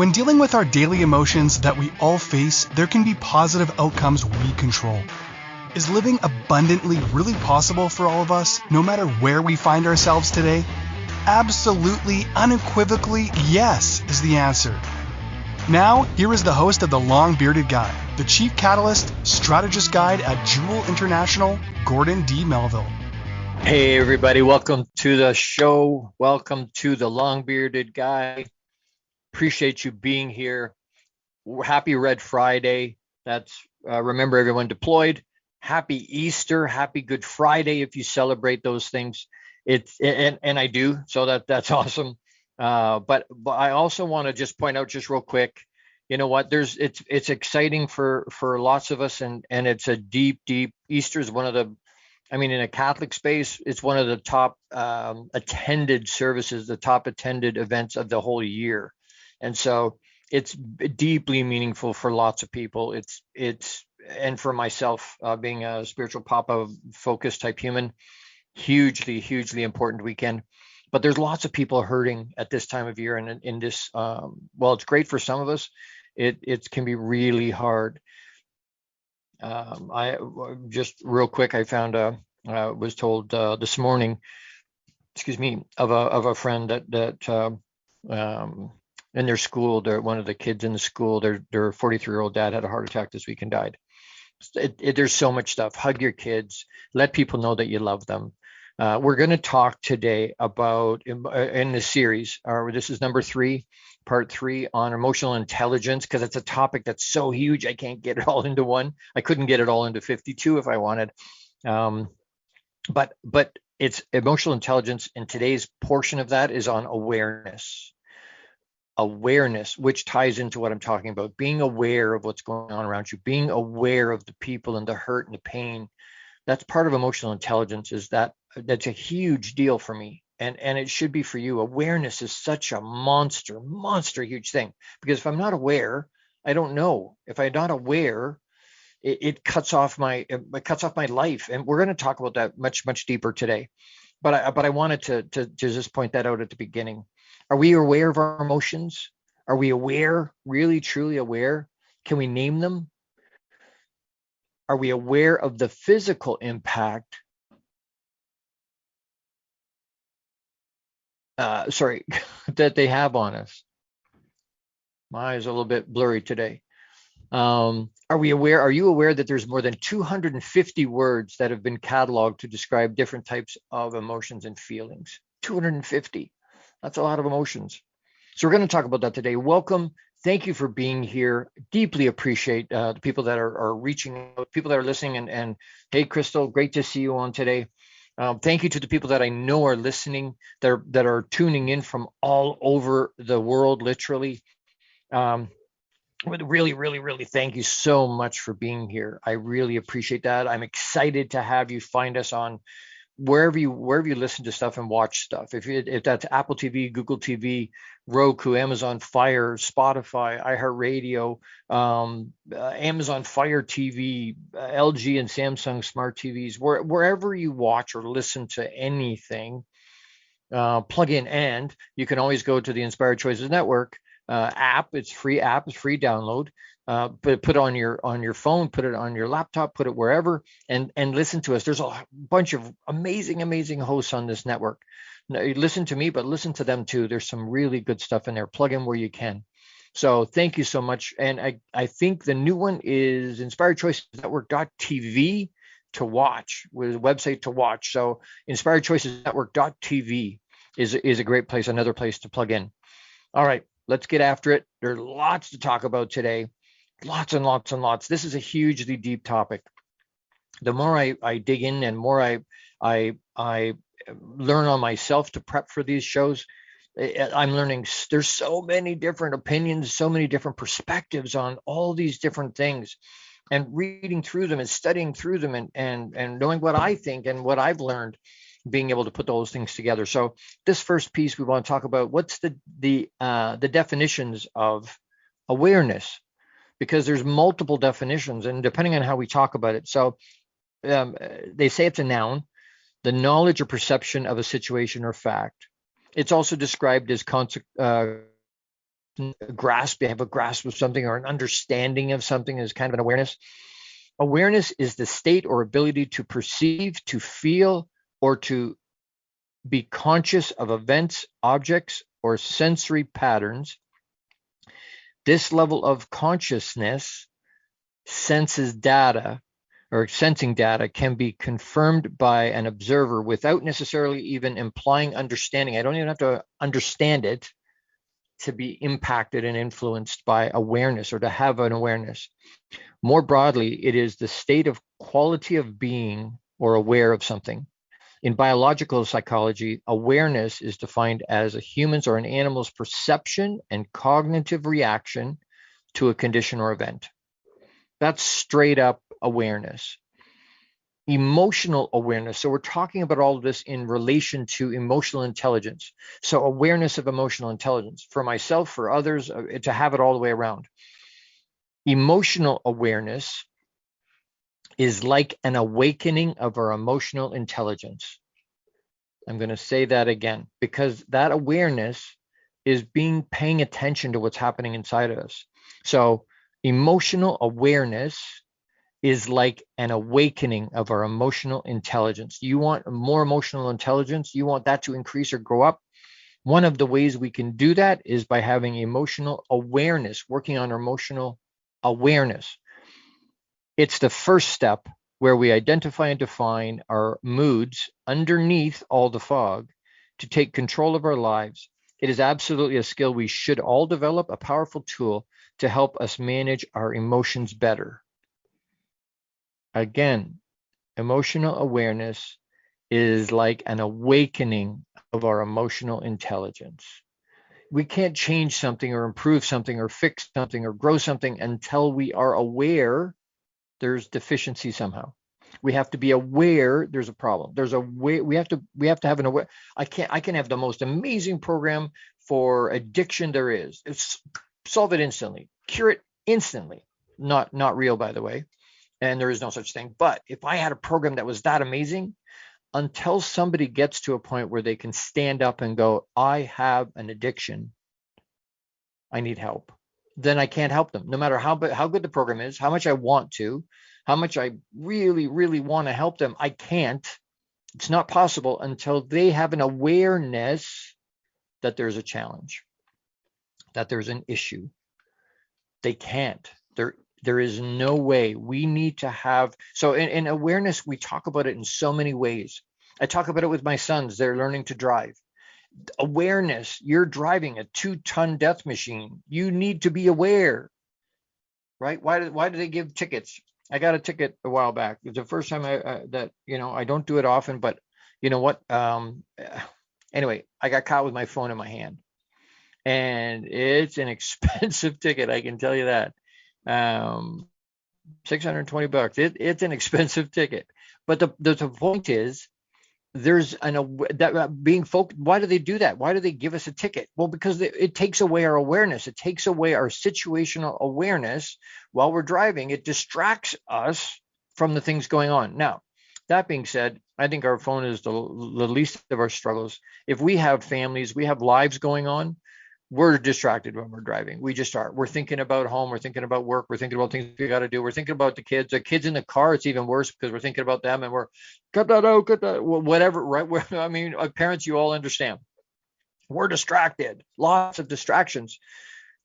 When dealing with our daily emotions that we all face, there can be positive outcomes we control. Is living abundantly really possible for all of us, no matter where we find ourselves today? Absolutely, unequivocally, yes is the answer. Now, here is the host of The Long Bearded Guy, the Chief Catalyst, Strategist Guide at Jewel International, Gordon D Melville. Hey everybody, welcome to the show. Welcome to The Long Bearded Guy. Appreciate you being here. Happy Red Friday. That's remember everyone deployed. Happy Easter. Happy Good Friday if you celebrate those things. And I do, so that's awesome. But I also want to just point out just real quick. You know what? It's exciting for lots of us, and it's a deep Easter is one of the. I mean, in a Catholic space, it's one of the top attended services, the top attended events of the whole year. And so it's deeply meaningful for lots of people. And for myself, being a spiritual Papa focused type human, hugely important weekend. But there's lots of people hurting at this time of year. And in this, well, it's great for some of us. It can be really hard. I just real quick, I found was told this morning, of a friend that in their school, one of the kids in the school, their 43-year-old dad had a heart attack this week and died. There's so much stuff. Hug your kids. Let people know that you love them. We're going to talk today about in this series. This is number 3. Part 3 on emotional intelligence, because it's a topic that's so huge. I can't get it all into one. I couldn't get it all into 52 if I wanted. But it's emotional intelligence, and today's portion of that is on awareness. Awareness, which ties into what I'm talking about, being aware of what's going on around you, being aware of the people and the hurt and the pain. That's part of emotional intelligence. That's a huge deal for me. And it should be for you. Awareness is such a monster huge thing, because if I'm not aware, I don't know. If I'm not aware, it cuts off my life. And we're going to talk about that much deeper today. But I wanted to just point that out at the beginning. Are we aware of our emotions? Are we aware, really truly aware? Can we name them? Are we aware of the physical impact? That they have on us. My eyes are a little bit blurry today. Are you aware that there's more than 250 words that have been cataloged to describe different types of emotions and feelings? 250. That's a lot of emotions. So we're going to talk about that today. Welcome. Thank you for being here. Deeply appreciate the people that are reaching out, people that are listening. And hey, Crystal, great to see you on today. Thank you to the people that I know are listening, that are tuning in from all over the world, literally. Really, thank you so much for being here. I really appreciate that. I'm excited to have you find us on wherever you listen to stuff and watch stuff. If that's Apple TV, Google TV, Roku, Amazon Fire, Spotify, iHeartRadio, Amazon Fire TV, LG and Samsung smart TVs, wherever you watch or listen to anything, plug in. And you can always go to the Inspired Choices Network app. It's free download. Put it on your phone, put it on your laptop, put it wherever, and listen to us. There's a bunch of amazing hosts on this network. Now, you listen to me, but listen to them too. There's some really good stuff in there. Plug in where you can. So thank you so much. And I think the new one is inspiredchoicesnetwork.tv to watch, with a website to watch. So inspiredchoicesnetwork.tv is a great place, another place to plug in. All right, let's get after it. There's lots to talk about today. Lots and lots. This is a hugely deep topic. The more I dig in and more I learn on myself to prep for these shows, I'm learning there's so many different opinions, so many different perspectives on all these different things, and reading through them and studying through them and knowing what I think and what I've learned, being able to put those things together. So this first piece, we want to talk about what's the definitions of awareness, because there's multiple definitions, and depending on how we talk about it. So they say it's a noun, the knowledge or perception of a situation or fact. It's also described as have a grasp of something or an understanding of something is kind of an awareness. Awareness is the state or ability to perceive, to feel, or to be conscious of events, objects, or sensory patterns. This level of consciousness sensing data can be confirmed by an observer without necessarily even implying understanding. I don't even have to understand it to be impacted and influenced by awareness or to have an awareness. More broadly, it is the state of quality of being or aware of something. In biological psychology, awareness is defined as a human's or an animal's perception and cognitive reaction to a condition or event. That's straight up awareness. Emotional awareness. So we're talking about all of this in relation to emotional intelligence. So awareness of emotional intelligence for myself, for others, to have it all the way around. Emotional awareness is like an awakening of our emotional intelligence. I'm going to say that again, because that awareness is paying attention to what's happening inside of us. So emotional awareness is like an awakening of our emotional intelligence. You want more emotional intelligence? You want that to increase or grow up? One of the ways we can do that is by having emotional awareness, working on our emotional awareness. It's the first step where we identify and define our moods underneath all the fog to take control of our lives. It is absolutely a skill we should all develop, a powerful tool to help us manage our emotions better. Again, emotional awareness is like an awakening of our emotional intelligence. We can't change something or improve something or fix something or grow something until we are aware there's deficiency somehow. We have to be aware there's a problem. There's a way we have to have an aware. I can have the most amazing program for addiction there is. It's solve it instantly, cure it instantly. Not real, by the way. And there is no such thing. But if I had a program that was that amazing, until somebody gets to a point where they can stand up and go, I have an addiction, I need help, then I can't help them. No matter how good the program is, how much I want to, how much I really, really want to help them, I can't. It's not possible until they have an awareness that there's a challenge, that there's an issue. They can't. There is no way. We need to have, so in awareness, we talk about it in so many ways. I talk about it with my sons. They're learning to drive. Awareness, you're driving a 2-ton death machine. You need to be aware, right? Why do they give tickets? I got a ticket a while back. It's the first time I don't do it often, but you know what? Anyway, I got caught with my phone in my hand, and it's an expensive ticket. I can tell you that. $620. It's an expensive ticket, but the point is, there's being focused. Why do they do that? Why do they give us a ticket? Well, because it takes away our awareness. It takes away our situational awareness while we're driving. It distracts us from the things going on. Now, that being said, I think our phone is the least of our struggles. If we have families, we have lives going on, we're distracted when we're driving. We just are. We're thinking about home. We're thinking about work. We're thinking about things we got to do. We're thinking about the kids. The kids in the car, it's even worse because we're thinking about them and we're cut that out, whatever, right? I mean, parents, you all understand. We're distracted, lots of distractions.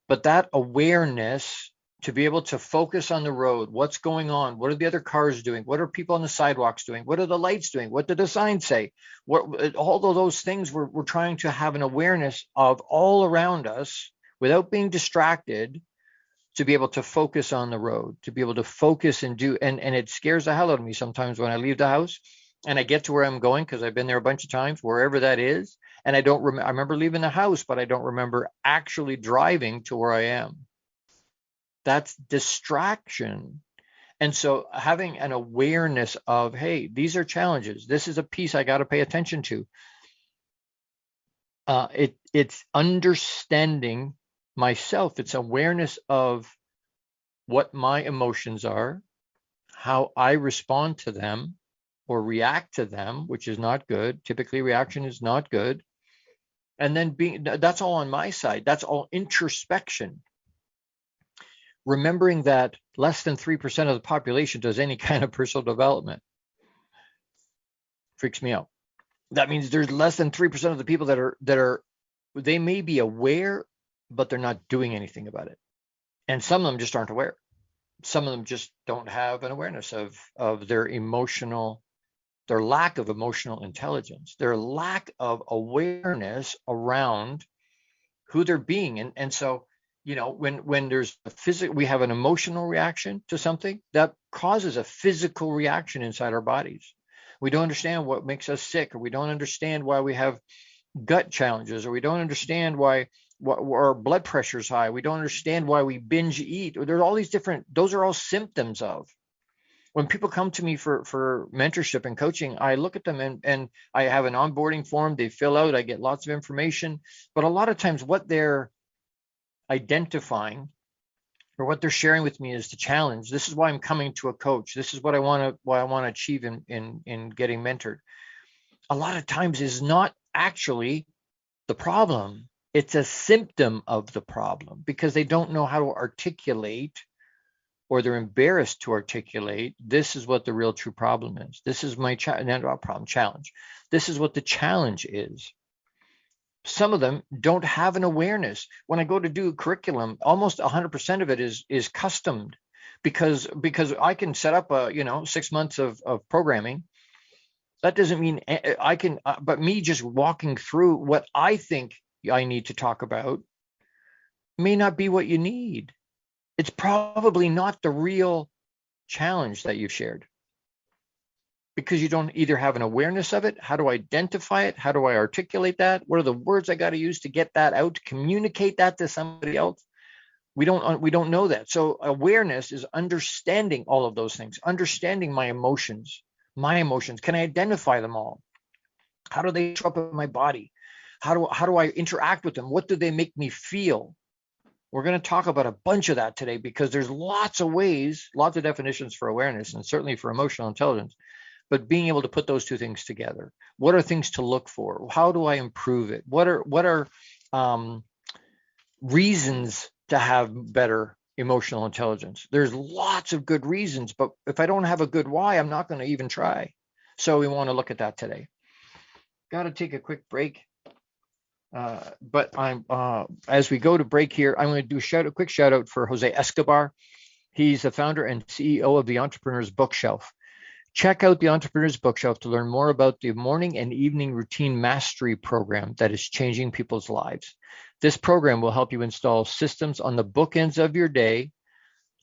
But that awareness to be able to focus on the road, what's going on, what are the other cars doing, what are people on the sidewalks doing, what are the lights doing, what did the sign say, all of those things we're trying to have an awareness of all around us without being distracted, to be able to focus on the road, to be able to focus and do, and it scares the hell out of me sometimes when I leave the house and I get to where I'm going, because I've been there a bunch of times, wherever that is, and I remember leaving the house, but I don't remember actually driving to where I am. That's distraction. And so having an awareness of, hey, these are challenges. This is a piece I got to pay attention to. It's understanding myself. It's awareness of what my emotions are, how I respond to them or react to them, which is not good. Typically, reaction is not good. And then that's all on my side. That's all introspection. Remembering that less than 3% of the population does any kind of personal development freaks me out. That means there's less than 3% of the people they may be aware, but they're not doing anything about it. And some of them just aren't aware. Some of them just don't have an awareness of their lack of emotional intelligence, their lack of awareness around who they're being. And so, when there's we have an emotional reaction to something that causes a physical reaction inside our bodies. We don't understand what makes us sick, or we don't understand why we have gut challenges, or we don't understand why our blood pressure is high. We don't understand why we binge eat. There's all these those are all symptoms of. When people come to me for mentorship and coaching, I look at them and I have an onboarding form they fill out. I get lots of information, but a lot of times what they're identifying or what they're sharing with me is the challenge. This is why I'm coming to a coach. This is what I want to achieve in getting mentored. A lot of times is not actually the problem. It's a symptom of the problem because they don't know how to articulate, or they're embarrassed to articulate. This is what the real true problem is. This is my challenge. This is what the challenge is. Some of them don't have an awareness. When I go to do curriculum, almost 100% of it is customed because I can set up 6 months of programming. That doesn't mean I can, but me just walking through what I think I need to talk about may not be what you need. It's probably not the real challenge that you've shared because you don't either have an awareness of it. How do I identify it? How do I articulate that? What are the words I got to use to get that out, to communicate that to somebody else? We don't know that. So awareness is understanding all of those things, understanding my emotions. Can I identify them all? How do they show up in my body? How do I interact with them? What do they make me feel? We're going to talk about a bunch of that today because there's lots of ways, lots of definitions for awareness and certainly for emotional intelligence, but being able to put those two things together. What are things to look for? How do I improve it? What are reasons to have better emotional intelligence? There's lots of good reasons, but if I don't have a good why, I'm not going to even try. So we want to look at that today. Got to take a quick break. But as we go to break here, I'm going to do a quick shout out for Jose Escobar. He's the founder and CEO of the Entrepreneur's Bookshelf. Check out the Entrepreneur's Bookshelf to learn more about the morning and evening routine mastery program that is changing people's lives. This program will help you install systems on the bookends of your day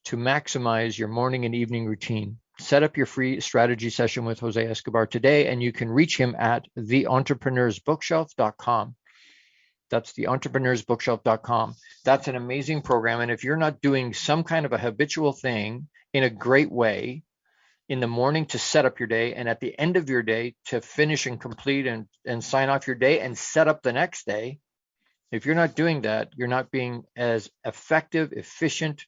to maximize your morning and evening routine. Set up your free strategy session with Jose Escobar today, and you can reach him at theentrepreneursbookshelf.com. That's theentrepreneursbookshelf.com. That's an amazing program. And if you're not doing some kind of a habitual thing in a great way in the morning to set up your day, and at the end of your day to finish and complete and sign off your day and set up the next day, if you're not doing that, you're not being as effective, efficient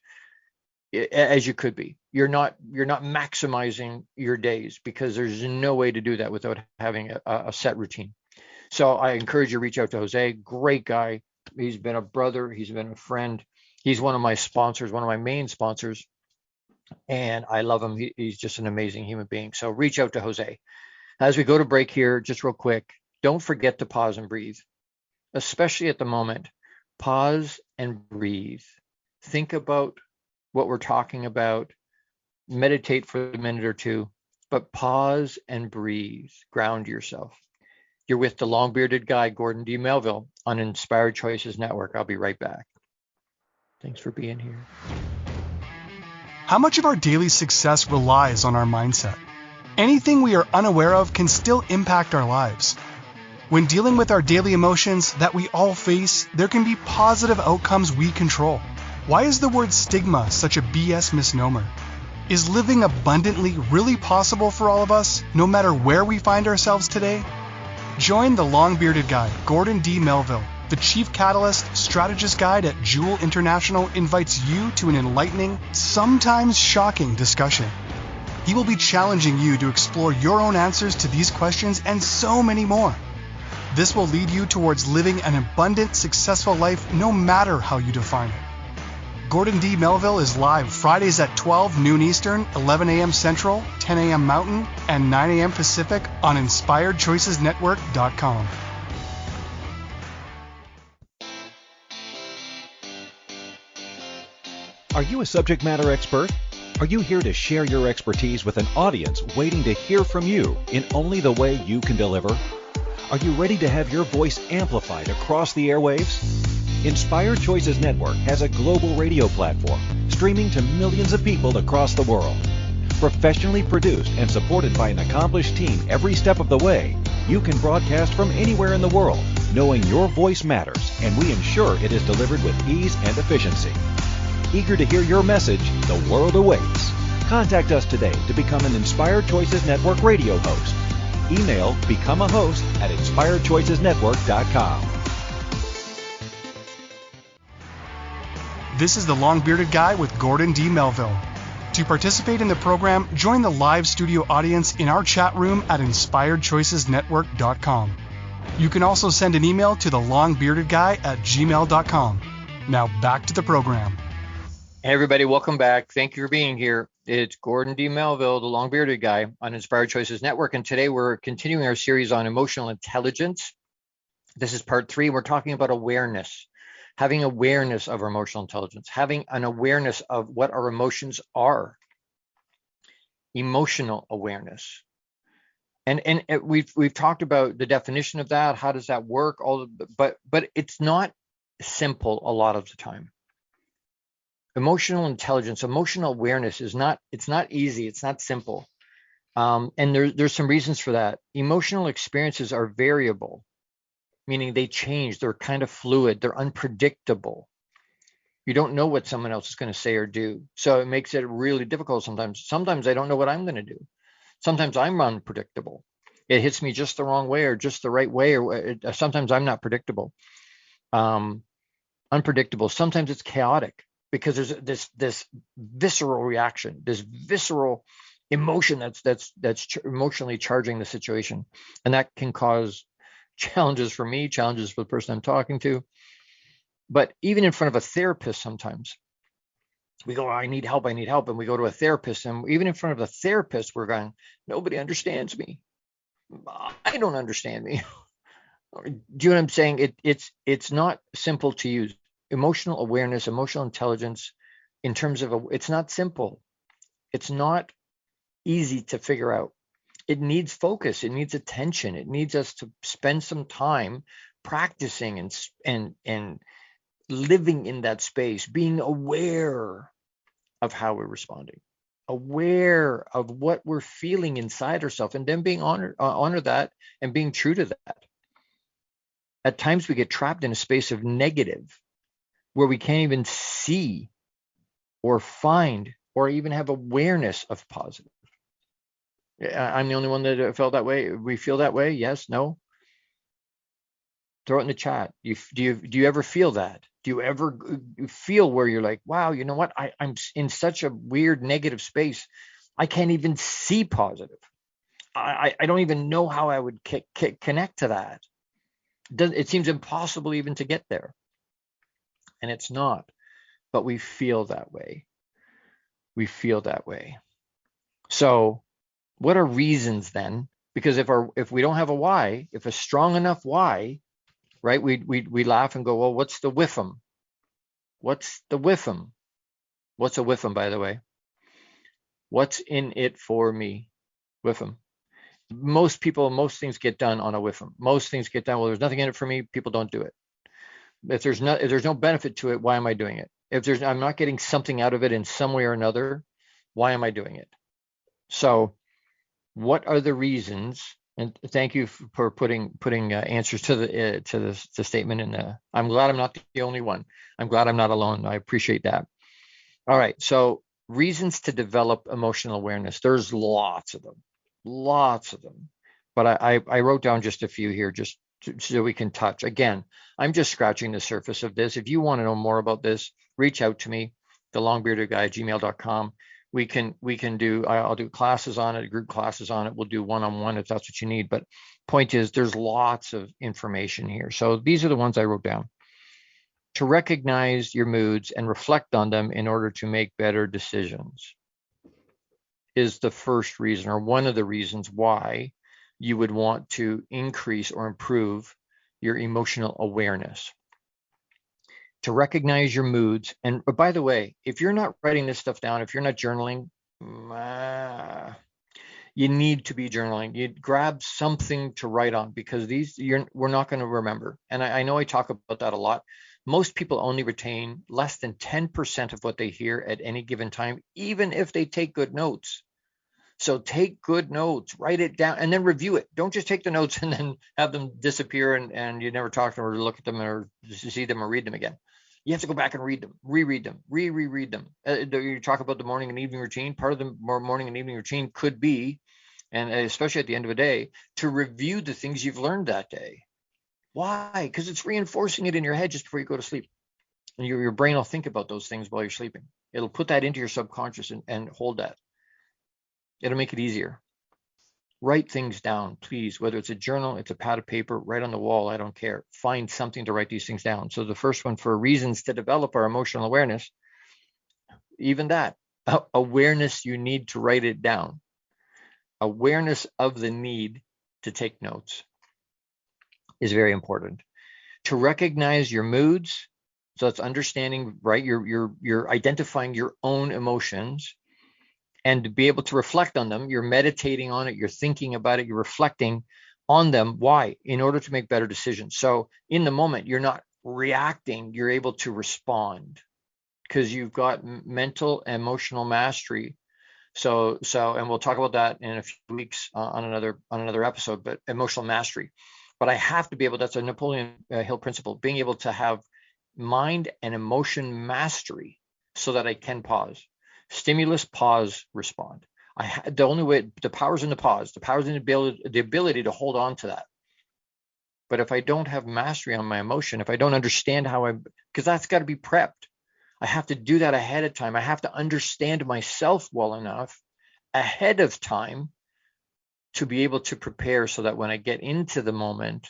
as you could be. You're not maximizing your days because there's no way to do that without having a set routine. So I encourage you to reach out to Jose. Great guy. He's been a brother. He's been a friend. He's one of my sponsors, one of my main sponsors. And I love him. He's just an amazing human being. So reach out to Jose. As we go to break here, just real quick, don't forget to pause and breathe, especially at the moment. Pause and breathe. Think about what we're talking about. Meditate for a minute or two, but pause and breathe. Ground yourself. You're with the long-bearded guy, Gordon D. Melville, on Inspired Choices Network. I'll be right back. Thanks for being here. How much of our daily success relies on our mindset? Anything we are unaware of can still impact our lives. When dealing with our daily emotions that we all face, there can be positive outcomes we control. Why is the word stigma such a BS misnomer? Is living abundantly really possible for all of us, no matter where we find ourselves today? Join the long-bearded guy, Gordon D. Melville. The Chief Catalyst Strategist Guide at Jewel International invites you to an enlightening, sometimes shocking discussion. He will be challenging you to explore your own answers to these questions and so many more. This will lead you towards living an abundant, successful life no matter how you define it. Gordon D. Melville is live Fridays at 12 noon Eastern, 11 a.m. Central, 10 a.m. Mountain, and 9 a.m. Pacific on InspiredChoicesNetwork.com. Are you a subject matter expert? Are you here to share your expertise with an audience waiting to hear from you in only the way you can deliver? Are you ready to have your voice amplified across the airwaves? Inspired Choices Network has a global radio platform streaming to millions of people across the world. Professionally produced and supported by an accomplished team every step of the way, you can broadcast from anywhere in the world, knowing your voice matters, and we ensure it is delivered with ease and efficiency. Eager to hear your message, the world awaits. Contact us today to become an Inspired Choices Network radio host. Email becomeahost@inspiredchoicesnetwork.com. This is the Long-Bearded Guy with Gordon D. Melville. To participate in the program, join the live studio audience in our chat room at inspiredchoicesnetwork.com. You can also send an email to thelongbeardedguy@gmail.com. Now back to the program. Hey everybody, welcome back. Thank you for being here. It's Gordon D. Melville, the Long-Bearded Guy on Inspired Choices Network, and today we're continuing our series on emotional intelligence. This is part 3. We're talking about awareness, having awareness of our emotional intelligence, having an awareness of what our emotions are, emotional awareness. And we've talked about the definition of that. How does that work? But it's not simple a lot of the time. Emotional intelligence, emotional awareness it's not easy. It's not simple. And there's some reasons for that. Emotional experiences are variable, meaning they change. They're kind of fluid. They're unpredictable. You don't know what someone else is going to say or do. So it makes it really difficult sometimes. Sometimes I don't know what I'm going to do. Sometimes I'm unpredictable. It hits me just the wrong way or just the right way. Or sometimes I'm not predictable. Unpredictable. Sometimes it's chaotic, because there's this visceral reaction, this visceral emotion that's emotionally charging the situation, and that can cause challenges for me, challenges for the person I'm talking to. But even in front of a therapist, sometimes we go, I need help, and we go to a therapist, and even in front of a therapist, we're going, nobody understands me. I don't understand me. Do you know what I'm saying? It's not simple to use. Emotional awareness, emotional intelligence, in terms of it's not simple. It's not easy to figure out. It needs focus. It needs attention. It needs us to spend some time practicing and living in that space, being aware of how we're responding, aware of what we're feeling inside ourselves, and then being honor that and being true to that. At times we get trapped in a space of negative, where we can't even see or find or even have awareness of positive. I'm the only one that felt that way. We feel that way? Yes? No? Throw it in the chat. Do you ever feel that? Do you ever feel where you're like, wow, you know what? I'm in such a weird negative space. I can't even see positive. I don't even know how I would connect to that. It seems impossible even to get there. And it's not, but we feel that way. We feel that way. So what are reasons then? Because if we don't have a why, if a strong enough why, right, we laugh and go, well, what's the whiffum? What's the whiffum? What's a whiffum, by the way? What's in it for me? Whiffum. Most things get done on a whiffum. Most things get done, well, there's nothing in it for me, people don't do it. If there's no benefit to it, why am I doing it? If I'm not getting something out of it in some way or another, why am I doing it? So what are the reasons? And thank you for putting answers to the statement in there. I'm glad I'm not the only one. I'm glad I'm not alone. I appreciate that. All right. So reasons to develop emotional awareness. There's lots of them. But I wrote down just a few here, just so we can touch. Again, I'm just scratching the surface of this. If you want to know more about this, reach out to me, thelongbeardedguy@gmail.com. We can do, I'll do classes on it, group classes on it. We'll do one-on-one if that's what you need. But point is, there's lots of information here. So these are the ones I wrote down. To recognize your moods and reflect on them in order to make better decisions is the first reason, or one of the reasons why you would want to increase or improve your emotional awareness. To recognize your moods. And by the way, if you're not writing this stuff down, if you're not journaling, you need to be journaling. You grab something to write on, because we're not going to remember. And I know I talk about that a lot. Most people only retain less than 10% of what they hear at any given time, even if they take good notes. So take good notes, write it down, and then review it. Don't just take the notes and then have them disappear and you never talk to them or look at them or see them or read them again. You have to go back and read them, reread them, reread them. You talk about the morning and evening routine. Part of the morning and evening routine could be, and especially at the end of a day, to review the things you've learned that day. Why? Because it's reinforcing it in your head just before you go to sleep. And your brain will think about those things while you're sleeping. It'll put that into your subconscious and hold that. It'll make it easier. Write things down, please, whether it's a journal, it's a pad of paper, write on the wall, I don't care. Find something to write these things down. So the first one, for reasons to develop our emotional awareness, even that, awareness, you need to write it down. Awareness of the need to take notes is very important. To recognize your moods, so it's understanding, right? You're identifying your own emotions, and to be able to reflect on them. You're meditating on it, you're thinking about it, you're reflecting on them. Why? In order to make better decisions. So in the moment, you're not reacting, you're able to respond because you've got mental emotional mastery. So and we'll talk about that in a few weeks on another episode, but emotional mastery. But I have to be able, that's a Napoleon Hill principle, being able to have mind and emotion mastery so that I can pause. Stimulus, pause, respond. The only way, the power's in the pause. The power's in the ability to hold on to that. But if I don't have mastery on my emotion, if I don't understand because that's got to be prepped. I have to do that ahead of time. I have to understand myself well enough ahead of time to be able to prepare so that when I get into the moment,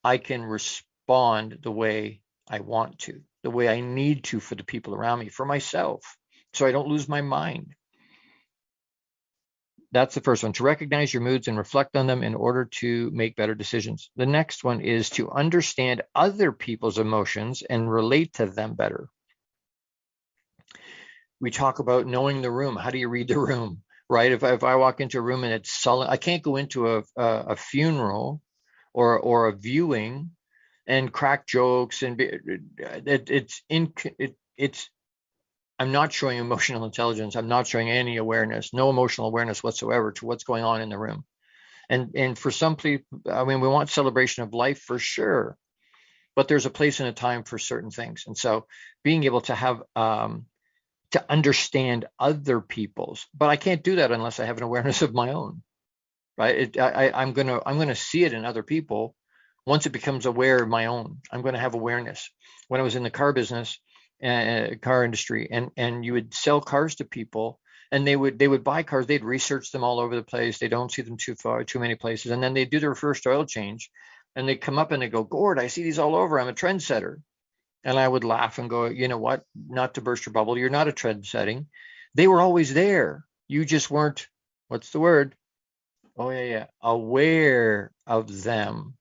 I can respond the way I want to, the way I need to for the people around me, for myself, so I don't lose my mind. That's the first one, to recognize your moods and reflect on them in order to make better decisions. The next one is to understand other people's emotions and relate to them better. We talk about knowing the room. How do you read the room, right? If I walk into a room and it's sullen, I can't go into a funeral or a viewing and crack jokes and I'm not showing emotional intelligence. I'm not showing any awareness, no emotional awareness whatsoever to what's going on in the room. And for some people, I mean, we want celebration of life for sure, but there's a place and a time for certain things. And so being able to have to understand other people's, but I can't do that unless I have an awareness of my own, right? I'm gonna see it in other people. Once it becomes aware of my own, I'm going to have awareness. When I was in the car business, car industry, and you would sell cars to people, and they would buy cars, they'd research them all over the place, they don't see them too many places, and then they do their first oil change, and they come up and they go, Gord, I see these all over, I'm a trendsetter. And I would laugh and go, you know what, not to burst your bubble, you're not a trend setting. They were always there, you just weren't, what's the word, aware of them.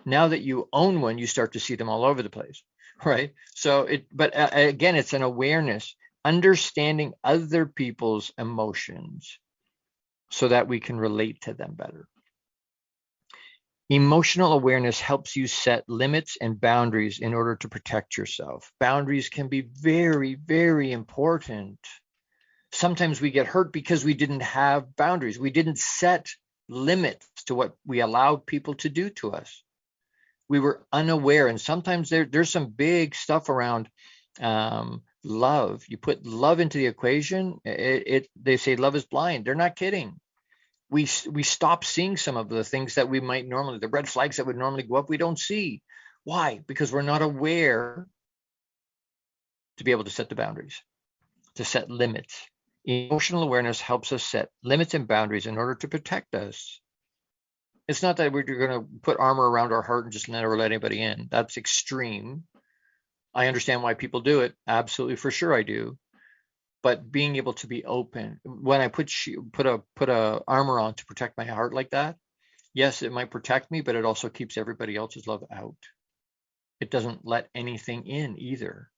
Now that you own one, you start to see them all over the place, right? So again, it's an awareness, understanding other people's emotions so that we can relate to them better. Emotional awareness helps you set limits and boundaries in order to protect yourself. Boundaries can be very, very important. Sometimes we get hurt because we didn't have boundaries. We didn't set limits to what we allowed people to do to us. We were unaware, and sometimes there's some big stuff around love. You put love into the equation, they say love is blind. They're not kidding. We stop seeing some of the things that we might normally, the red flags that would normally go up, we don't see. Why? Because we're not aware to be able to set the boundaries, to set limits. Emotional awareness helps us set limits and boundaries in order to protect us. It's not that we're going to put armor around our heart and just never let anybody in. That's extreme. I understand why people do it. Absolutely, for sure I do. But being able to be open, when I put a armor on to protect my heart like that, yes, it might protect me, but it also keeps everybody else's love out. It doesn't let anything in either,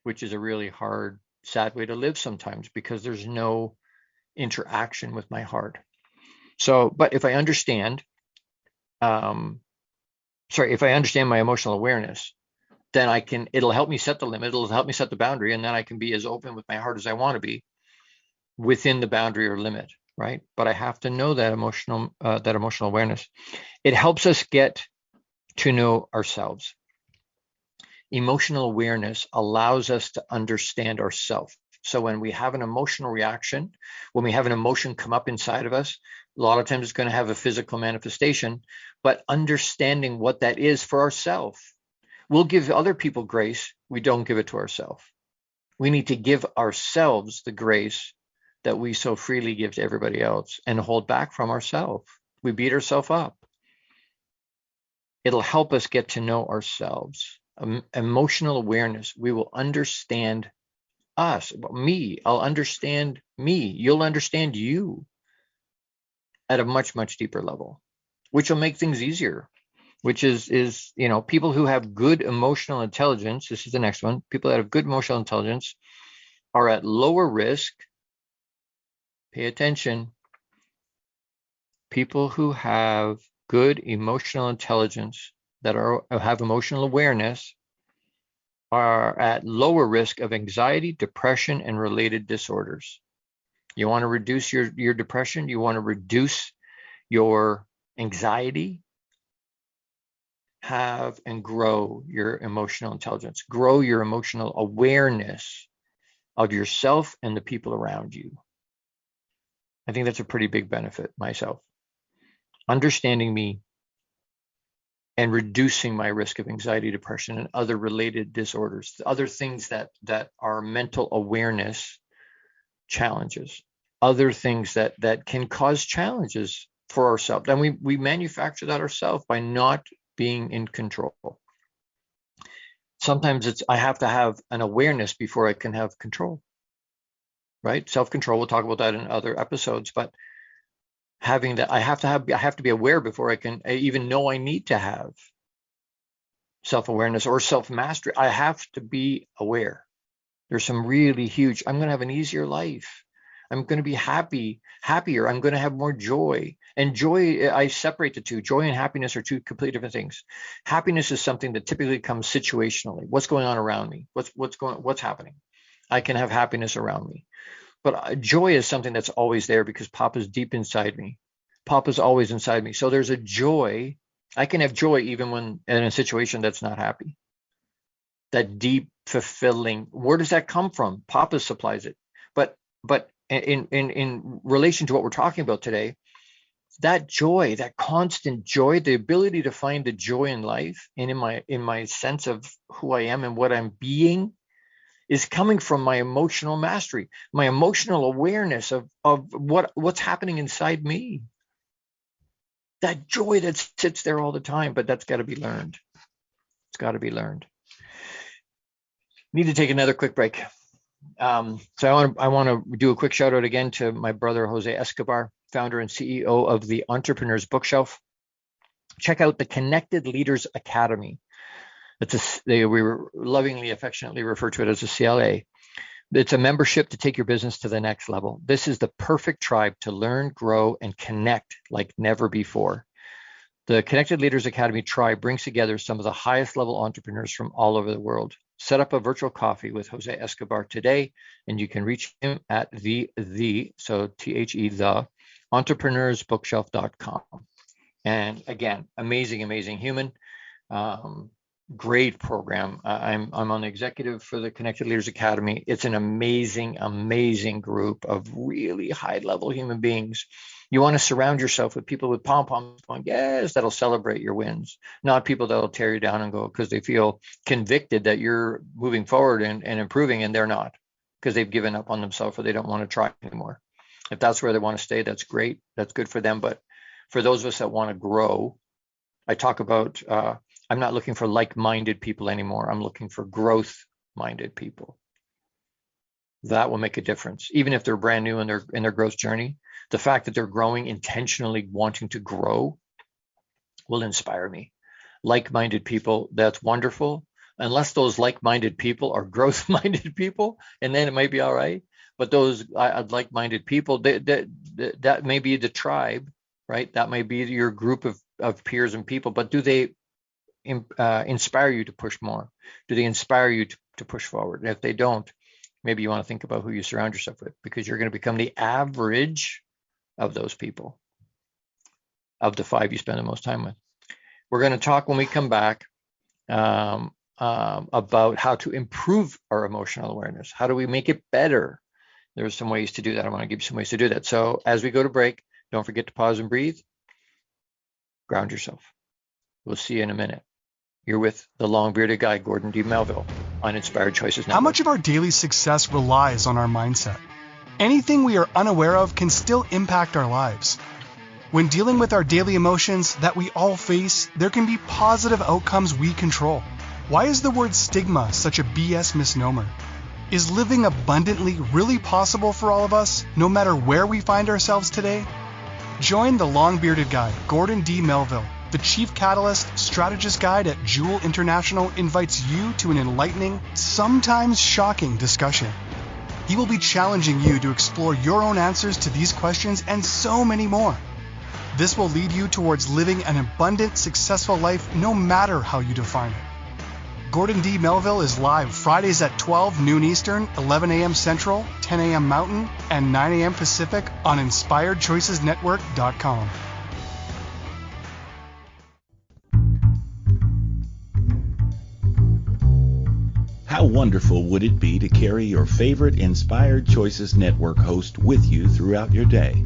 which is a really hard, sad way to live sometimes, because there's no interaction with my heart. So, but if I understand, if I understand my emotional awareness, then it'll help me set the limit, it'll help me set the boundary, and then I can be as open with my heart as I want to be within the boundary or limit, right? But I have to know that emotional awareness. It helps us get to know ourselves. Emotional awareness allows us to understand ourselves. So when we have an emotional reaction, when we have an emotion come up inside of us, a lot of times it's going to have a physical manifestation, but understanding what that is for ourselves. We'll give other people grace. We don't give it to ourselves. We need to give ourselves the grace that we so freely give to everybody else and hold back from ourselves. We beat ourselves up. It'll help us get to know ourselves. Emotional awareness. We will understand us, me. I'll understand me. You'll understand you at a much, much deeper level, which will make things easier. Which is people who have good emotional intelligence. This is the next one. People that have good emotional intelligence are at lower risk. Pay attention. People who have good emotional intelligence, that have emotional awareness, are at lower risk of anxiety, depression, and related disorders. You want to reduce your depression? You want to reduce your anxiety? Have and grow your emotional intelligence. Grow your emotional awareness of yourself and the people around you. I think that's a pretty big benefit myself. Understanding me and reducing my risk of anxiety, depression, and other related disorders, other things that are mental awareness challenges, other things that can cause challenges for ourselves. And we manufacture that ourselves by not being in control. Sometimes I have to have an awareness before I can have control, right? Self-control, we'll talk about that in other episodes, but having that, I have to be aware before I even know I need to have self-awareness or self-mastery. I have to be aware. There's some really huge, I'm going to have an easier life. I'm going to be happier. I'm going to have more joy. And joy, I separate the two. Joy and happiness are two completely different things. Happiness is something that typically comes situationally. What's going on around me? What's happening? I can have happiness around me. But joy is something that's always there because Papa's deep inside me. Papa's always inside me. So there's a joy. I can have joy even when in a situation that's not happy. That deep, fulfilling. Where does that come from? Papa supplies it. But in relation to what we're talking about today, that joy, that constant joy, the ability to find the joy in life and in my sense of who I am and what I'm being, is coming from my emotional mastery, my emotional awareness of what's happening inside me. That joy that sits there all the time, but that's got to be learned. It's got to be learned. Need to take another quick break. So I want to do a quick shout out again to my brother, Jose Escobar, founder and CEO of the Entrepreneur's Bookshelf. Check out the Connected Leaders Academy. We lovingly, affectionately refer to it as a CLA. It's a membership to take your business to the next level. This is the perfect tribe to learn, grow, and connect like never before. The Connected Leaders Academy tribe brings together some of the highest level entrepreneurs from all over the world. Set up a virtual coffee with Jose Escobar today, and you can reach him at the entrepreneursbookshelf.com. And again, amazing human. Great program. I'm on the executive for the Connected Leaders Academy. It's an amazing group of really high level human beings. You want to surround yourself with people with pom-poms going, yes, that'll celebrate your wins, not people that'll tear you down and go because they feel convicted that you're moving forward and improving, and they're not. because they've given up on themselves or they don't want to try anymore. If that's where they want to stay, that's great. That's good for them. But for those of us that want to grow, I talk about, I'm not looking for like-minded people anymore. I'm looking for growth-minded people. That will make a difference. Even if they're brand new in their growth journey, the fact that they're growing, intentionally wanting to grow, will inspire me. Like-minded people, that's wonderful. Unless those like-minded people are growth-minded people, and then it might be all right. But those like-minded people, that may be the tribe, right? That may be your group of peers and people, but do they inspire you to push more? Do they inspire you to push forward? And if they don't, maybe you want to think about who you surround yourself with, because you're going to become the average of those people, of the 5 you spend the most time with. We're going to talk when we come back about how to improve our emotional awareness. How do we make it better? There's some ways to do that. I want to give you some ways to do that. So as we go to break, don't forget to pause and breathe. Ground yourself. We'll see you in a minute. You're with the long-bearded guy, Gordon D. Melville, on Inspired Choices Network. How much of our daily success relies on our mindset? Anything we are unaware of can still impact our lives. When dealing with our daily emotions that we all face, there can be positive outcomes we control. Why is the word stigma such a BS misnomer? Is living abundantly really possible for all of us, no matter where we find ourselves today? Join the long-bearded guy, Gordon D. Melville. The Chief Catalyst Strategist Guide at Jewel International invites you to an enlightening, sometimes shocking discussion. He will be challenging you to explore your own answers to these questions and so many more. This will lead you towards living an abundant, successful life no matter how you define it. Gordon D. Melville is live Fridays at 12 noon Eastern, 11 a.m. Central, 10 a.m. Mountain, and 9 a.m. Pacific on InspiredChoicesNetwork.com. How wonderful would it be to carry your favorite Inspired Choices Network host with you throughout your day?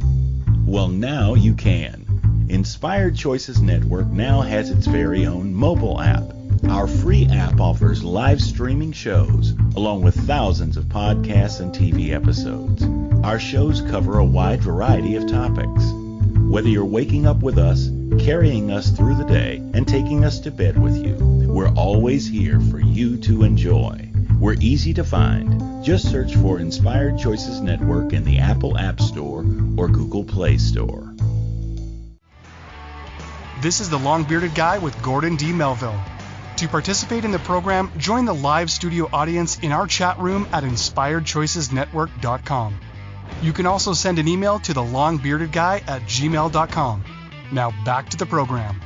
Well, now you can. Inspired Choices Network now has its very own mobile app. Our free app offers live streaming shows, along with thousands of podcasts and TV episodes. Our shows cover a wide variety of topics. Whether you're waking up with us, carrying us through the day, and taking us to bed with you, we're always here for you to enjoy. We're easy to find. Just search for Inspired Choices Network in the Apple App Store or Google Play Store. This is the long-bearded guy with Gordon D. Melville. To participate in the program, join the live studio audience in our chat room at InspiredChoicesNetwork.com. You can also send an email to thelongbeardedguy@gmail.com. Now back to the program.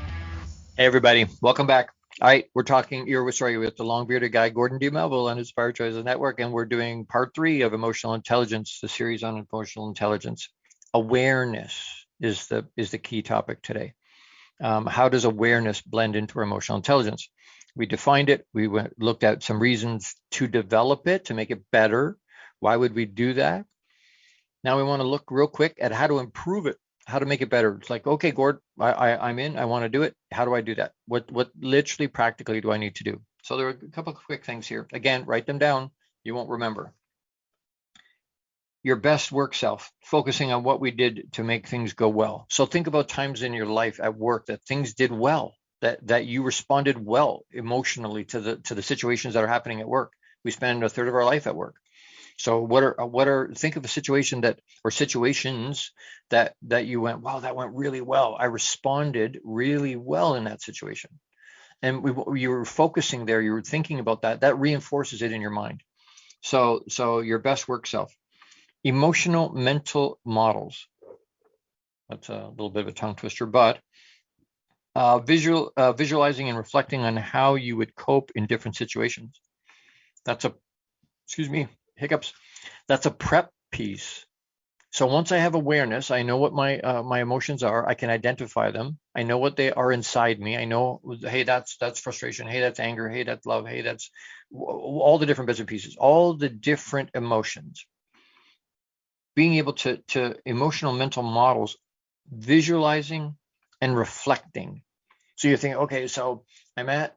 Hey everybody, welcome back. All right, we're talking, with the long-bearded guy, Gordon D. Melville on Inspired Choices Network, and we're doing part 3 of Emotional Intelligence, the series on emotional intelligence. Awareness is the key topic today. How does awareness blend into our emotional intelligence? We defined it. We looked at some reasons to develop it, to make it better. Why would we do that? Now we want to look real quick at how to improve it, how to make it better. It's like, okay, Gord, I'm in, I want to do it. How do I do that? What literally practically do I need to do? So there are a couple of quick things here. Again, write them down. You won't remember. Your best work self, focusing on what we did to make things go well. So think about times in your life at work that things did well, that you responded well emotionally to the situations that are happening at work. We spend a third of our life at work. So think of a situation or situations that you went, wow, that went really well. I responded really well in that situation. And you were focusing there, you were thinking about that reinforces it in your mind. So your best work self. Emotional mental models. That's a little bit of a tongue twister, but visualizing and reflecting on how you would cope in different situations. That's hiccups. That's a prep piece. So once I have awareness, I know what my emotions are. I can identify them. I know what they are inside me. I know, hey, that's frustration. Hey, that's anger. Hey, that's love. Hey, that's all the different bits and pieces, all the different emotions. Being able to emotional mental models, visualizing and reflecting. So you're thinking, okay, so I'm at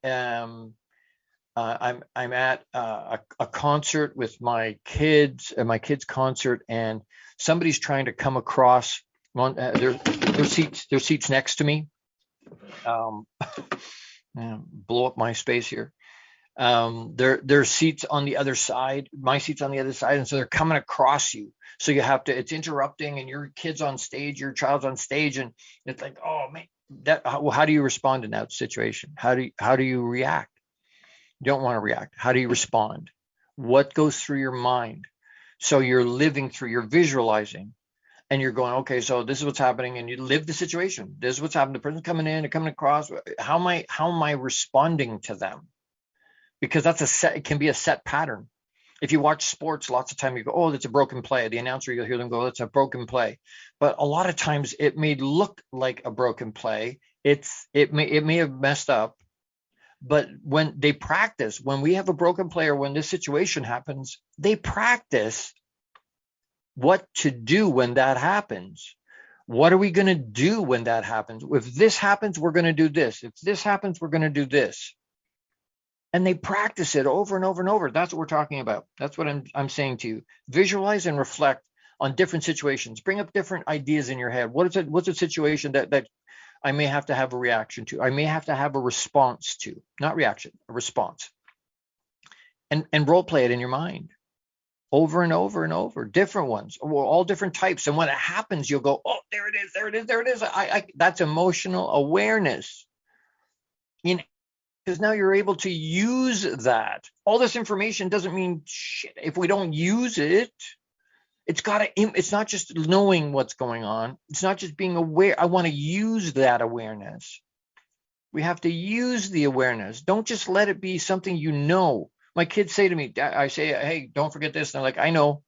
I'm at a concert with my kids, my kids' concert, and somebody's trying to come across their seats next to me. Blow up my space here. Their seats on the other side, my seat's on the other side, and so they're coming across you. So you have to, it's interrupting, and your kid's on stage, your child's on stage, and it's like, oh man, how do you respond in that situation? How do you react? You don't want to react. How do you respond? What goes through your mind? So you're living through, you're visualizing, and you're going, okay, so this is what's happening, and you live the situation. This is what's happening. The person coming in and coming across. How am I responding to them? Because it can be a set pattern. If you watch sports, lots of time you go, oh, that's a broken play. The announcer, you'll hear them go, that's a broken play. But a lot of times it may look like a broken play. It may have messed up. But when they practice, when we have a broken play or when this situation happens, they practice what to do when that happens. What are we going to do when that happens? If this happens, we're going to do this. If this happens, we're going to do this. And they practice it over and over and over. That's what we're talking about. That's what I'm saying to you. Visualize and reflect on different situations. Bring up different ideas in your head. What's a situation that I may have to have a reaction to? I may have to have a response to, not reaction, a response. And role play it in your mind over and over and over, different ones, all different types. And when it happens, you'll go, oh, there it is, there it is, there it is. That's emotional awareness. Because now you're able to use that. All this information doesn't mean shit if we don't use it. It's not just knowing what's going on. It's not just being aware. I want to use that awareness. We have to use the awareness. Don't just let it be something you know. My kids say to me, I say, hey, don't forget this. And they're like, I know.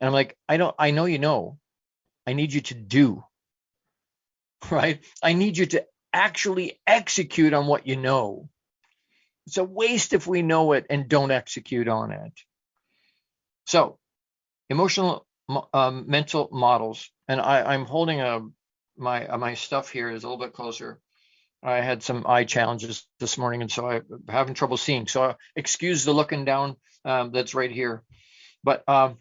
And I'm like, I know you know. I need you to do. Right? I need you to actually execute on what you know. It's a waste if we know it and don't execute on it. So emotional mental models, and I'm holding my stuff here is a little bit closer. I had some eye challenges this morning, and so I'm having trouble seeing. So excuse the looking down that's right here. But the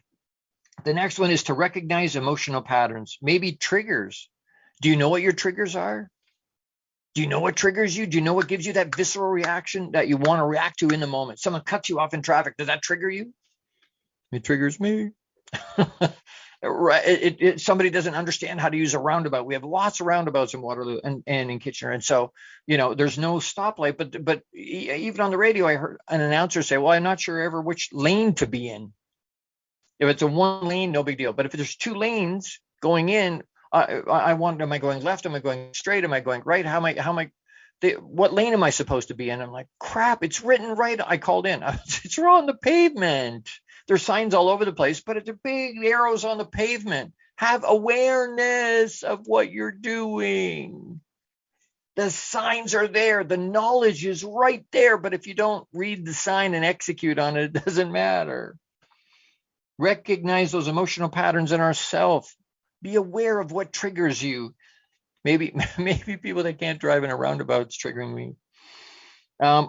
next one is to recognize emotional patterns, maybe triggers. Do you know what your triggers are? Do you know what triggers you? Do you know what gives you that visceral reaction that you want to react to in the moment? Someone cuts you off in traffic. Does that trigger you? It triggers me. Right. Somebody doesn't understand how to use a roundabout. We have lots of roundabouts in Waterloo and in Kitchener. And so, there's no stoplight. But even on the radio, I heard an announcer say, well, I'm not sure ever which lane to be in. If it's a one lane, no big deal. But if there's two lanes going in, I wonder, am I going left? Am I going straight? Am I going right? What lane am I supposed to be in? I'm like, crap, it's written right. I called in. It's on the pavement. There's signs all over the place, but it's big arrows on the pavement. Have awareness of what you're doing. The signs are there. The knowledge is right there. But if you don't read the sign and execute on it, it doesn't matter. Recognize those emotional patterns in ourselves. Be aware of what triggers you. Maybe people that can't drive in a roundabout is triggering me.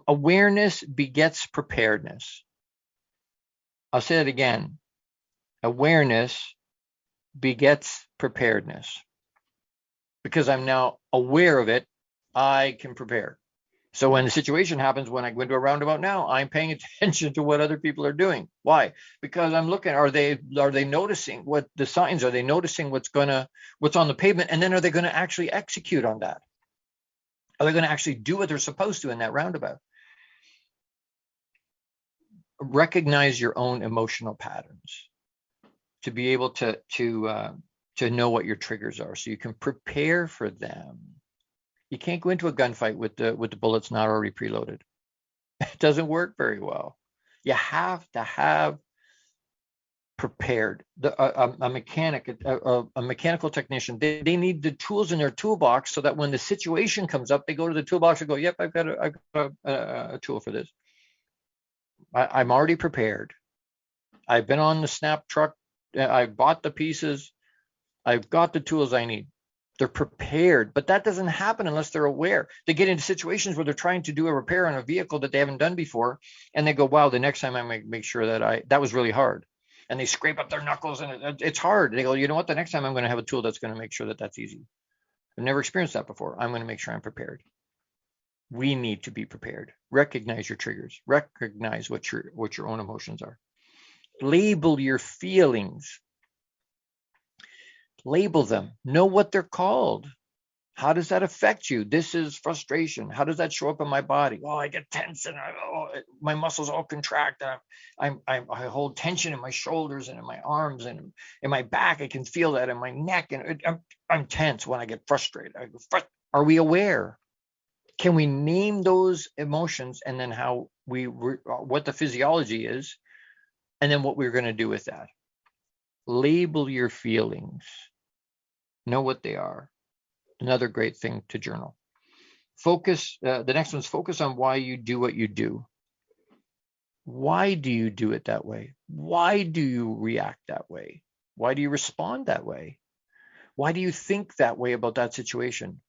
Awareness begets preparedness. I'll say it again. Awareness begets preparedness. Because I'm now aware of it, I can prepare. So when the situation happens, when I go into a roundabout now, I'm paying attention to what other people are doing. Why? Because I'm looking, are they noticing what the signs? Are they noticing what's on the pavement? And then are they going to actually execute on that? Are they going to actually do what they're supposed to in that roundabout? Recognize your own emotional patterns to be able to know what your triggers are, so you can prepare for them. You can't go into a gunfight with the bullets not already preloaded. It doesn't work very well. You have to have prepared. A mechanical technician, they need the tools in their toolbox so that when the situation comes up, they go to the toolbox and go, yep, I've got a tool for this. I'm already prepared. I've been on the snap truck. I bought the pieces. I've got the tools I need. They're prepared, but that doesn't happen unless they're aware. They get into situations where they're trying to do a repair on a vehicle that they haven't done before, and they go, wow, the next time I make sure that was really hard. And they scrape up their knuckles, and it's hard. They go, you know what, the next time I'm going to have a tool that's going to make sure that that's easy. I've never experienced that before. I'm going to make sure I'm prepared. We need to be prepared. Recognize your triggers. Recognize what your own emotions are. Label your feelings. Label them. Know what they're called. How does that affect you? This is frustration. How does that show up in my body? Oh, I get tense and my muscles all contract. I hold tension in my shoulders and in my arms and in my back. I can feel that in my neck, and I'm tense when I get frustrated. Are we aware? Can we name those emotions, and then what the physiology is, and then what we're going to do with that? Label your feelings. Know what they are. Another great thing to journal. Focus. The next one's focus on why you do what you do. Why do you do it that way? Why do you react that way? Why do you respond that way? Why do you think that way about that situation?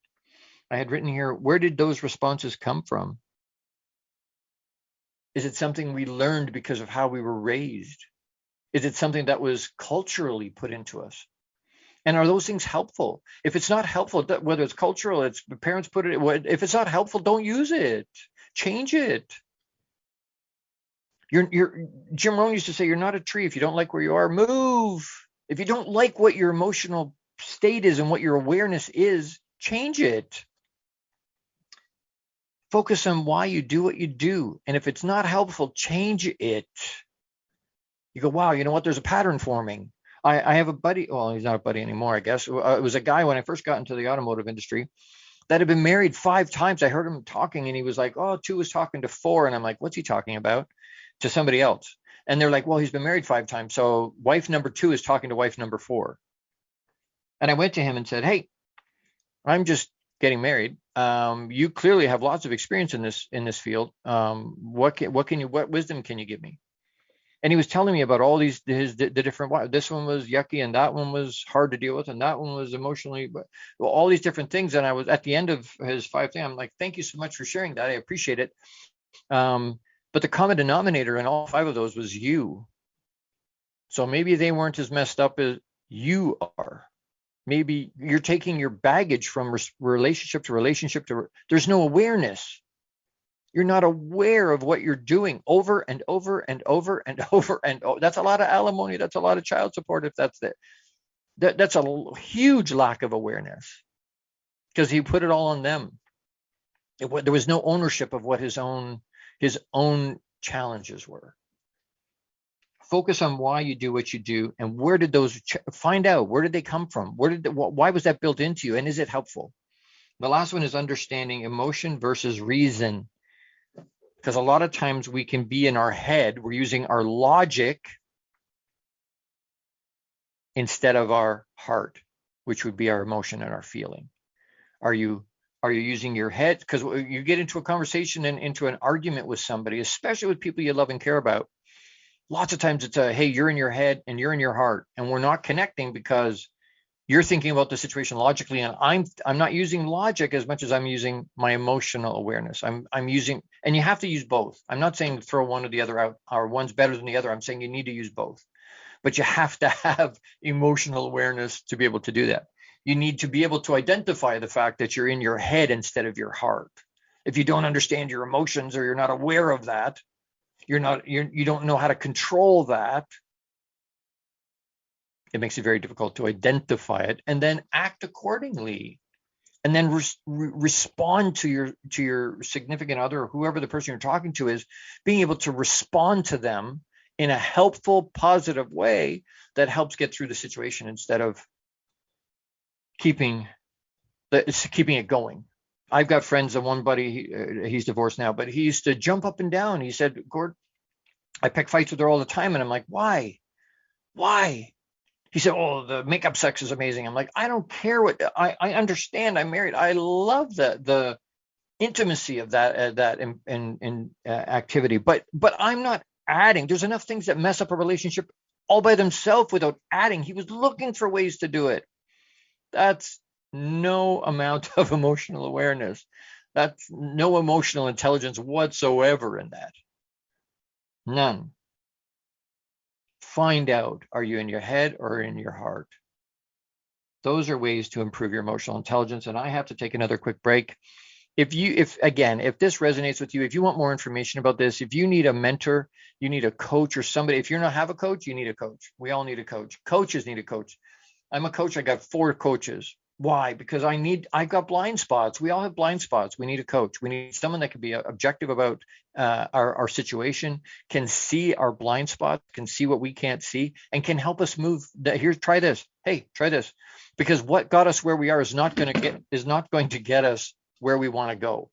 I had written here, where did those responses come from? Is it something we learned because of how we were raised? Is it something that was culturally put into us? And are those things helpful? If it's not helpful, whether it's cultural, it's the parents put it, if it's not helpful, don't use it. Change it. Jim Rohn used to say, you're not a tree. If you don't like where you are, move. If you don't like what your emotional state is and what your awareness is, change it. Focus on why you do what you do. And if it's not helpful, change it. You go, wow, you know what? There's a pattern forming. I have a buddy. Well, he's not a buddy anymore, I guess. It was a guy when I first got into the automotive industry that had been married 5 times. I heard him talking, and he was like, oh, 2 was talking to 4. And I'm like, what's he talking about? To somebody else. And they're like, well, he's been married 5 times. So wife number 2 is talking to wife number 4. And I went to him and said, hey, I'm just getting married. You clearly have lots of experience in this field. What wisdom can you give me? And he was telling me about all the different, this one was yucky, and that one was hard to deal with, and that one was emotionally, but all these different things. And I was at the end of his 5 thing, I'm like, thank you so much for sharing that. I appreciate it. But the common denominator in all 5 of those was you. So maybe they weren't as messed up as you are. Maybe you're taking your baggage from relationship to relationship to, there's no awareness. You're not aware of what you're doing over and over and over and over and over. That's a lot of alimony. That's a lot of child support. If that's it, that's a huge lack of awareness, because he put it all on them. There was no ownership of what his own challenges were. Focus on why you do what you do, and where did those find out, where did they come from? Why was that built into you, and is it helpful? The last one is understanding emotion versus reason. Because a lot of times we can be in our head, we're using our logic instead of our heart, which would be our emotion and our feeling. Are you using your head? Because you get into a conversation and into an argument with somebody, especially with people you love and care about. Lots of times it's hey, you're in your head and you're in your heart, and we're not connecting because you're thinking about the situation logically, and I'm not using logic as much as I'm using my emotional awareness. I'm using, and you have to use both. I'm not saying throw one or the other out, or one's better than the other. I'm saying you need to use both, but you have to have emotional awareness to be able to do that. You need to be able to identify the fact that you're in your head instead of your heart. If you don't understand your emotions, or you're not aware of that, you don't know how to control that, it makes it very difficult to identify it and then act accordingly, and then respond to your significant other, or whoever the person you're talking to is, being able to respond to them in a helpful, positive way that helps get through the situation instead of keeping it going. I've got friends, and one buddy, he's divorced now, but he used to jump up and down. He said, Gord, I pick fights with her all the time. And I'm like, why? He said, oh, the makeup sex is amazing. I'm like, I don't care what, I understand I'm married. I love the intimacy of that activity, but I'm not adding. There's enough things that mess up a relationship all by themselves without adding. He was looking for ways to do it. That's no amount of emotional awareness. That's no emotional intelligence whatsoever in that. None. Find out, are you in your head or in your heart? Those are ways to improve your emotional intelligence. And I have to take another quick break. If this resonates with you, if you want more information about this, if you need a mentor, you need a coach or somebody, if you don't have a coach, you need a coach. We all need a coach. Coaches need a coach. I'm a coach. I got 4 coaches. Why? Because I got blind spots. We all have blind spots. We need a coach. We need someone that can be objective about our situation, can see our blind spots, can see what we can't see, and can help us move. Here, try this. Hey, try this. Because what got us where we are is not going to get us where we want to go.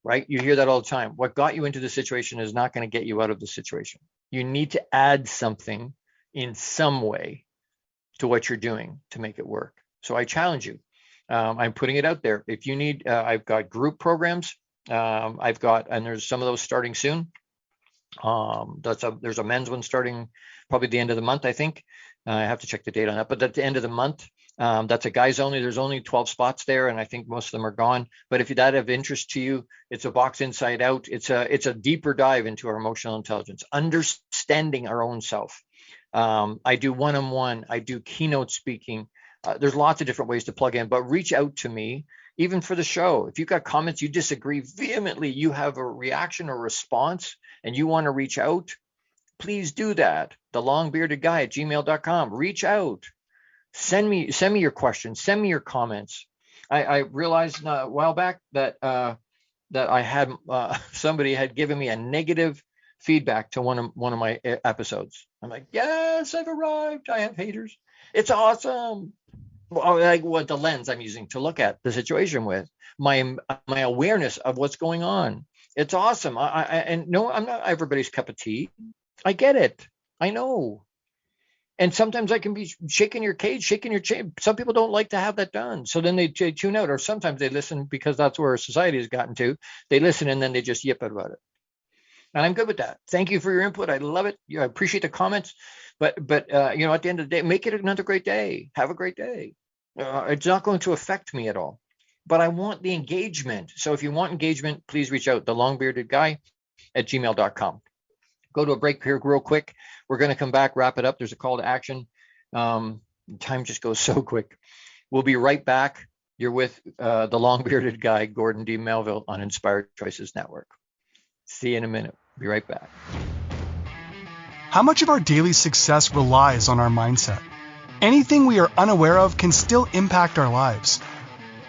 Right? You hear that all the time. What got you into the situation is not going to get you out of the situation. You need to add something in some way to what you're doing to make it work. So I challenge you. I'm putting it out there. If you need, I've got group programs. And there's some of those starting soon. There's a men's one starting probably the end of the month, I think. I have to check the date on that, but at the end of the month, that's a guys only. There's only 12 spots there, and I think most of them are gone. But if that of interest to you, it's a box inside out. It's a deeper dive into our emotional intelligence, understanding our own self. I do one-on-one. I do keynote speaking. There's lots of different ways to plug in, but reach out to me, even for the show. If you've got comments, you disagree vehemently, you have a reaction or response, and you want to reach out, please do that. thelongbeardedguy@gmail.com. Reach out. Send me your questions. Send me your comments. I realized a while back that I had somebody had given me a negative feedback to one of my episodes. I'm like, yes, I've arrived. I have haters. It's awesome. Well, like what the lens I'm using to look at the situation with, my awareness of what's going on. It's awesome. And no, I'm not everybody's cup of tea. I get it. I know. And sometimes I can be shaking your cage, shaking your chain. Some people don't like to have that done. So then they tune out, or sometimes they listen because that's where society has gotten to. They listen and then they just yip about it. And I'm good with that. Thank you for your input. I love it. I appreciate the comments. But at the end of the day, make it another great day. Have a great day. It's not going to affect me at all. But I want the engagement. So if you want engagement, please reach out, thelongbeardedguy@gmail.com. Go to a break here real quick. We're going to come back, wrap it up. There's a call to action. Time just goes so quick. We'll be right back. You're with the long-bearded guy, Gordon D. Melville, on Inspired Choices Network. See you in a minute. Be right back. How much of our daily success relies on our mindset? Anything we are unaware of can still impact our lives.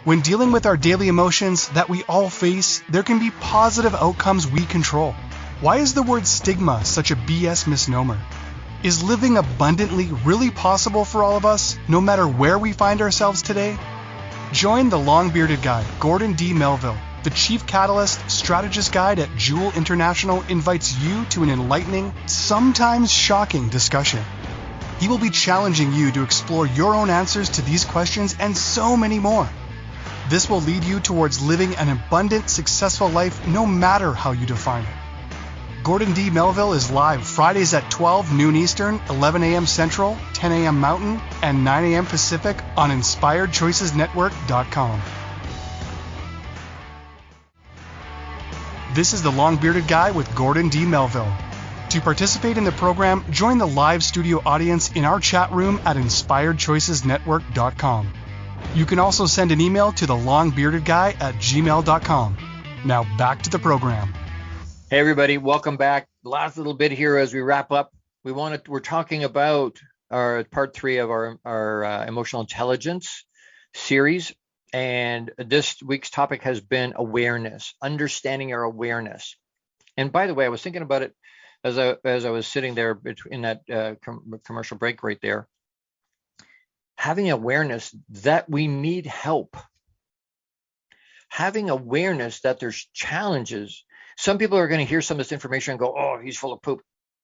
When dealing with our daily emotions that we all face, there can be positive outcomes we control. Why is the word stigma such a BS misnomer? Is living abundantly really possible for all of us, no matter where we find ourselves today? Join the long-bearded guy, Gordon D. Melville. The Chief Catalyst Strategist Guide at Jewel International invites you to an enlightening, sometimes shocking discussion. He will be challenging you to explore your own answers to these questions and so many more. This will lead you towards living an abundant, successful life no matter how you define it. Gordon D. Melville is live Fridays at 12 noon Eastern, 11 a.m. Central, 10 a.m. Mountain, and 9 a.m. Pacific on InspiredChoicesNetwork.com. This is the Long-Bearded Guy with Gordon D. Melville. To participate in the program, join the live studio audience in our chat room at InspiredChoicesNetwork.com. You can also send an email to thelongbeardedguy@gmail.com. Now back to the program. Hey everybody, welcome back. Last little bit here as we wrap up. We're talking about our part 3 of our emotional intelligence series, and this week's topic has been awareness, understanding our awareness. And by the way, I was thinking about it as I was sitting there in that commercial break right there. Having awareness that we need help, having awareness that there's challenges. Some people are going to hear some of this information and go, "Oh, he's full of poop."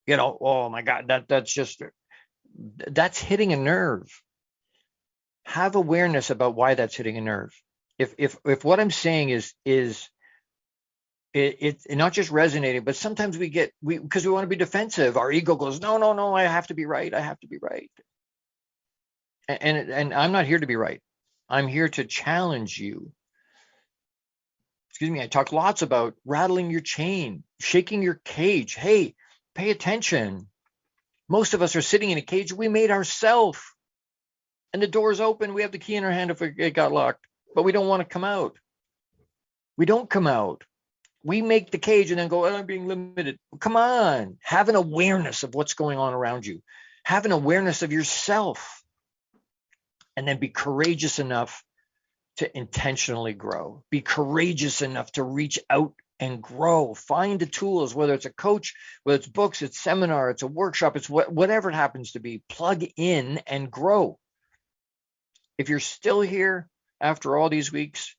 Oh my God, that's hitting a nerve. Have awareness about why that's hitting a nerve. If what I'm saying is it's not just resonating, but sometimes because we want to be defensive, our ego goes, no, I have to be right. I have to be right. And I'm not here to be right. I'm here to challenge you. I talk lots about rattling your chain, shaking your cage. Hey, pay attention. Most of us are sitting in a cage we made ourselves. And the door's open. We have the key in our hand if it got locked. But we don't want to come out. We don't come out. We make the cage and then go, oh, I'm being limited. Come on. Have an awareness of what's going on around you. Have an awareness of yourself. And then be courageous enough to intentionally grow. Be courageous enough to reach out and grow. Find the tools, whether it's a coach, whether it's books, it's seminar, it's a workshop, it's whatever it happens to be. Plug in and grow. If you're still here after all these weeks,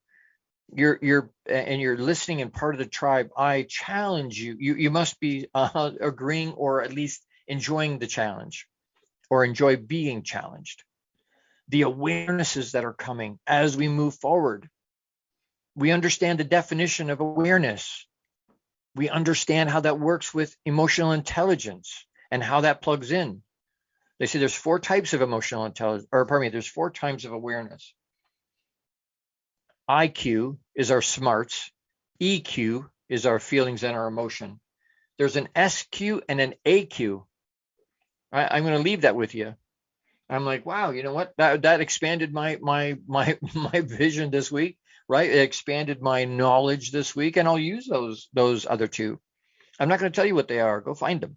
you're listening and part of the tribe, I challenge you. You must be agreeing or at least enjoying the challenge or enjoy being challenged. The awarenesses that are coming as we move forward. We understand the definition of awareness. We understand how that works with emotional intelligence and how that plugs in. They say there's 4 types of emotional intelligence, there's 4 types of awareness. IQ is our smarts. EQ is our feelings and our emotion. There's an SQ and an AQ. I'm going to leave that with you. I'm like, wow, you know what? That expanded my vision this week, right? It expanded my knowledge this week, and I'll use those other 2. I'm not going to tell you what they are. Go find them.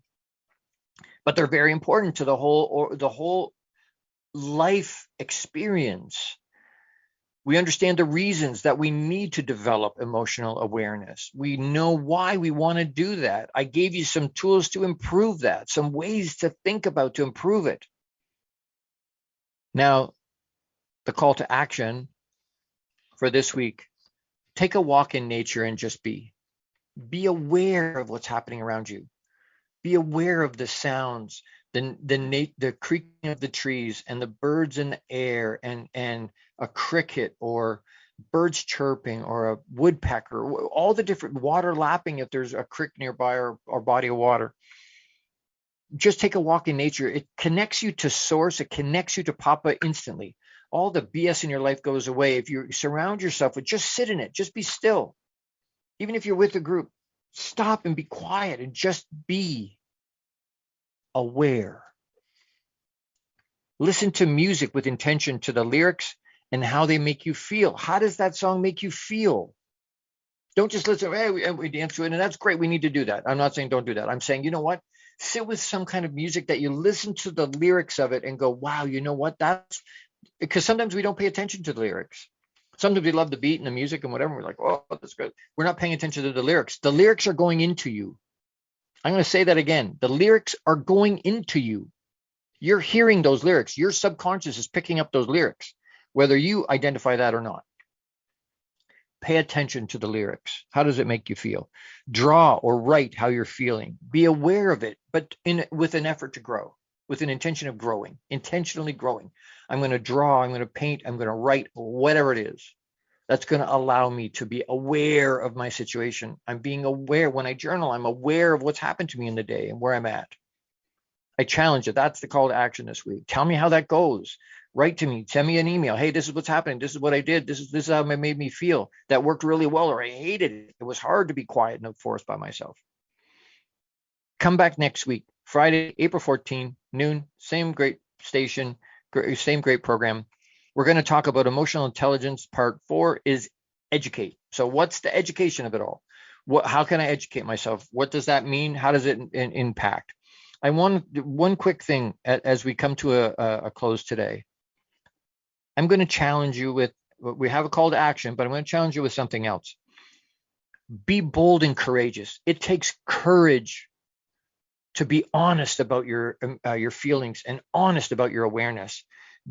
But they're very important to the whole life experience. We understand the reasons that we need to develop emotional awareness. We know why we want to do that. I gave you some tools to improve that, some ways to think about to improve it. Now, the call to action for this week, take a walk in nature and just be. Be aware of what's happening around you. Be aware of the sounds, the creaking of the trees and the birds in the air and a cricket or birds chirping or a woodpecker, all the different water lapping if there's a creek nearby or body of water. Just take a walk in nature. It connects you to source. It connects you to Papa instantly. All the BS in your life goes away. If you surround yourself with, just sit in it, just be still. Even if you're with a group, stop and be quiet and just be aware. Listen to music with intention to the lyrics and how they make you feel. How does that song make you feel? Don't just listen, hey, we dance to it, and that's great. We need to do that. I'm not saying don't do that. I'm saying, you know what? Sit with some kind of music that you listen to the lyrics of it and go, wow, you know what? That's because sometimes we don't pay attention to the lyrics. Sometimes we love the beat and the music and whatever. We're like, oh, that's good. We're not paying attention to the lyrics. The lyrics are going into you. I'm going to say that again. The lyrics are going into you. You're hearing those lyrics. Your subconscious is picking up those lyrics, whether you identify that or not. Pay attention to the lyrics. How does it make you feel? Draw or write how you're feeling. Be aware of it, but with an effort to grow, with an intention of growing, intentionally growing. I'm going to draw, I'm going to paint, I'm going to write, whatever it is. That's going to allow me to be aware of my situation. I'm being aware. When I journal, I'm aware of what's happened to me in the day and where I'm at. I challenge it. That's the call to action this week. Tell me how that goes. Write to me, send me an email. Hey, this is what's happening. This is what I did. This is how it made me feel. That worked really well, or I hated it. It was hard to be quiet in the forest by myself. Come back next week, Friday, April 14, noon, same great station, same great program. We're going to talk about emotional intelligence. Part 4 is educate. So what's the education of it all? How can I educate myself? What does that mean? How does it impact? I want one quick thing as we come to a close today. I'm going to challenge you with, we have a call to action, but I'm going to challenge you with something else. Be bold and courageous. It takes courage to be honest about your feelings and honest about your awareness.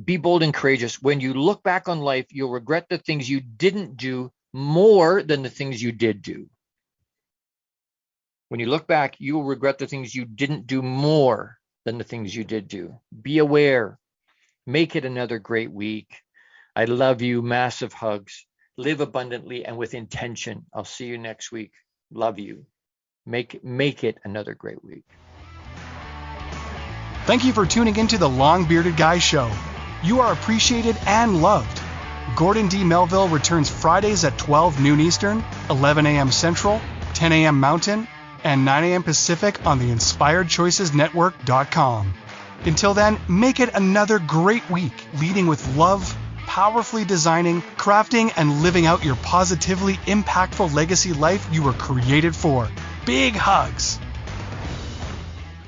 Be bold and courageous. When you look back on life, you'll regret the things you didn't do more than the things you did do. When you look back, you will regret the things you didn't do more than the things you did do. Be aware. Make it another great week. I love you. Massive hugs. Live abundantly and with intention. I'll see you next week. Love you. Make it another great week. Thank you for tuning into the Long Bearded Guy Show. You are appreciated and loved. Gordon D. Melville returns Fridays at 12 noon Eastern, 11 a.m. Central, 10 a.m. Mountain, and 9 a.m. Pacific on the InspiredChoicesNetwork.com. Until then, make it another great week, leading with love, powerfully designing, crafting, and living out your positively impactful legacy life you were created for. Big hugs!